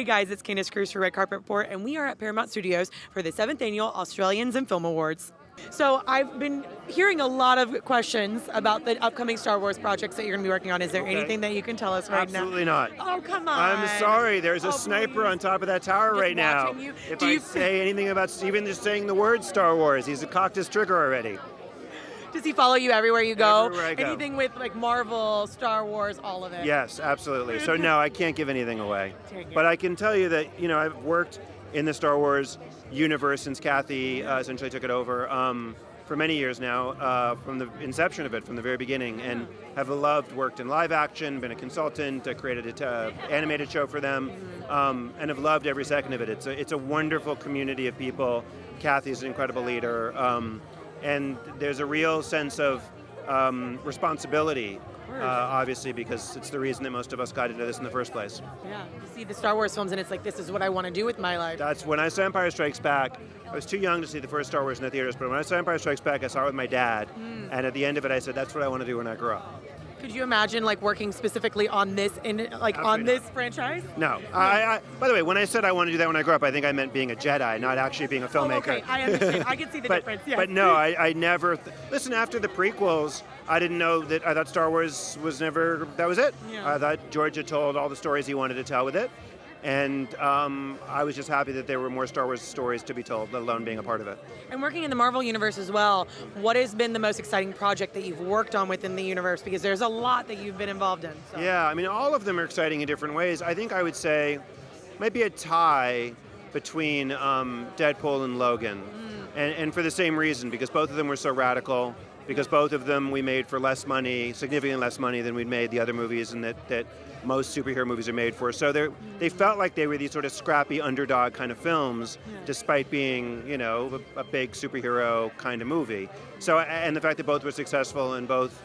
Hey guys, it's Candice Cruz for Red Carpet Report, and we are at Paramount Studios for the 7th Annual Australians in Film Awards. So I've been hearing a lot of questions about the upcoming Star Wars projects that you're going to be working on. Is there anything that you can tell us right Absolutely now? not. Oh, come on. I'm sorry. There's a sniper on top of that tower Just right now. watching you. If Do I you- say anything about even just saying the word Star Wars, he's cocked his trigger already. Does he follow you everywhere you go? Everywhere I go. Anything with like Marvel, Star Wars, all of it? Yes, absolutely. So no, I can't give anything away. Dang it. But I can tell you that, I've worked in the Star Wars universe since Kathy essentially took it over for many years now, from the inception of it, from the very beginning, and have worked in live action, been a consultant, created an animated show for them, and have loved every second of it. It's a wonderful community of people. Kathy's an incredible leader, and there's a real sense of responsibility, obviously, because it's the reason that most of us got into this in the first place. Yeah, you see the Star Wars films and it's like, this is what I want to do with my life. That's when I saw Empire Strikes Back. I was too young to see the first Star Wars in the theaters, but when I saw Empire Strikes Back, I saw it with my dad, and at the end of it, I said, that's what I want to do when I grow up. Could you imagine like working specifically on this on this franchise? No. By the way, when I said I want to do that when I grow up, I think I meant being a Jedi, not actually being a filmmaker. Oh, okay, I understand. I can see the difference. Yes. But no, I never. Listen, after the prequels, I didn't know that. I thought Star Wars was never. That was it. Yeah. I thought George had told all the stories he wanted to tell with it, and I was just happy that there were more Star Wars stories to be told, let alone being a part of it. And working in the Marvel universe as well, what has been the most exciting project that you've worked on within the universe? Because there's a lot that you've been involved in. So. Yeah, I mean, all of them are exciting in different ways. I think I would say maybe a tie between Deadpool and Logan, and for the same reason, because both of them were so radical, because both of them we made for less money, significantly less money than we'd made the other movies, and that most superhero movies are made for. So they felt like they were these sort of scrappy underdog kind of films, despite being, a big superhero kind of movie. So, and the fact that both were successful and both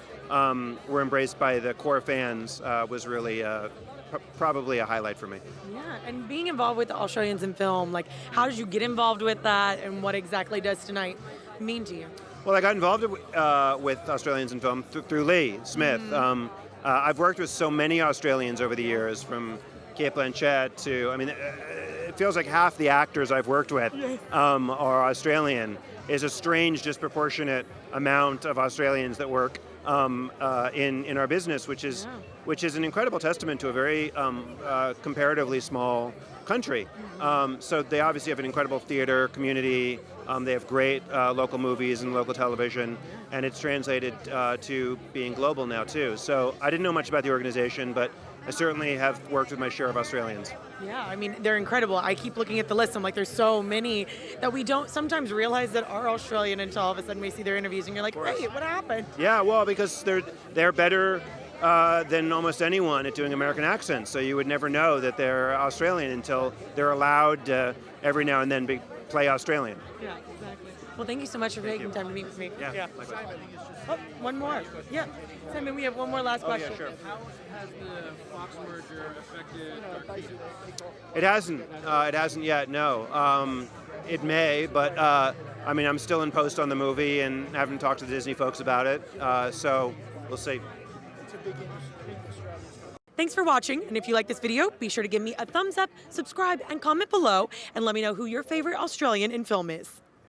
were embraced by the core fans was really probably a highlight for me. Yeah, and being involved with the Australians in film, like how did you get involved with that, and what exactly does tonight mean to you? Well, I got involved with Australians in film through Lee Smith. I've worked with so many Australians over the years, from Kate Blanchett to, it feels like half the actors I've worked with are Australian. Is a strange disproportionate amount of Australians that work in our business, which is an incredible testament to a very comparatively small country. So they obviously have an incredible theater community. They have great local movies and local television, and it's translated to being global now too. So I didn't know much about the organization, but I certainly have worked with my share of Australians. Yeah, they're incredidio. I keep looking at the list. I'm like, there's so many that we don't sometimes realize that are Australian until all of a sudden we see their interviews and you're like, wait, what happened? Yeah, well, because they're better than almost anyone at doing American accents. So you would never know that they're Australian until they're allowed every now and then play Australian. Yeah, exactly. Well, thank you so much for taking time to meet with me. Yeah. Oh, one more. Yeah. Simon, we have one more last question. Yeah, sure. How has the Fox merger affected? It hasn't. It hasn't yet. No. It may, but I'm still in post on the movie and haven't talked to the Disney folks about it. So we'll see. Thanks for watching, and if you like this video, be sure to give me a thumbs up, subscribe, and comment below, and let me know who your favorite Australian in film is.